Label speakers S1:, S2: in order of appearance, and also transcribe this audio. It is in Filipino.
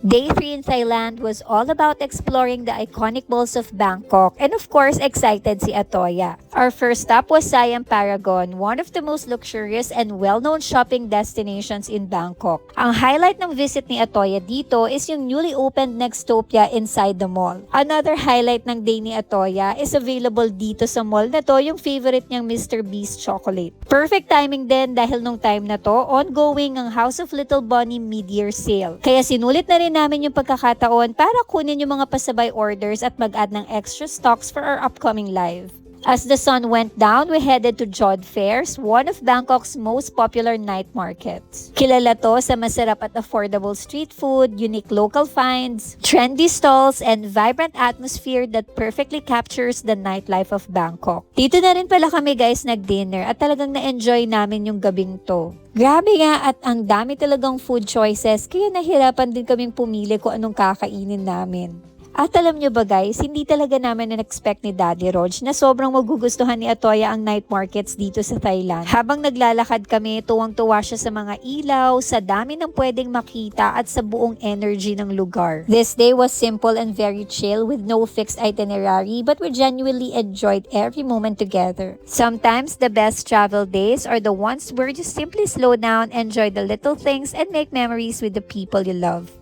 S1: Day 3 in Thailand was all about exploring the iconic malls of Bangkok and of course excited si Atoya. Our first stop was Siam Paragon, one of the most luxurious and well-known shopping destinations in Bangkok. Ang highlight ng visit ni Atoya dito is yung newly opened Nextopia inside the mall. Another highlight ng day ni Atoya is available dito sa mall na to yung favorite niyang Mr. Beast chocolate. Perfect timing din dahil nung time na to, ongoing ang House of Little Bunny mid-year sale. Kaya sinulit na rin namin yung pagkakataon para kunin yung mga pasabay orders at mag-add ng extra stocks for our upcoming live. As the sun went down, we headed to Jod Fairs, one of Bangkok's most popular night markets. Kilala to sa masarap at affordable street food, unique local finds, trendy stalls, and vibrant atmosphere that perfectly captures the nightlife of Bangkok. Dito na rin pala kami guys nag-dinner at talagang na-enjoy namin yung gabing to. Grabe nga at ang dami talagang food choices kaya nahirapan din kaming pumili kung anong kakainin namin. At alam nyo ba guys, hindi talaga namin na-expect ni Daddy Rog na sobrang magugustuhan ni Atoya ang night markets dito sa Thailand. Habang naglalakad kami, tuwang-tuwa siya sa mga ilaw, sa dami ng pwedeng makita at sa buong energy ng lugar. This day was simple and very chill with no fixed itinerary but we genuinely enjoyed every moment together. Sometimes the best travel days are the ones where you simply slow down, enjoy the little things and make memories with the people you love.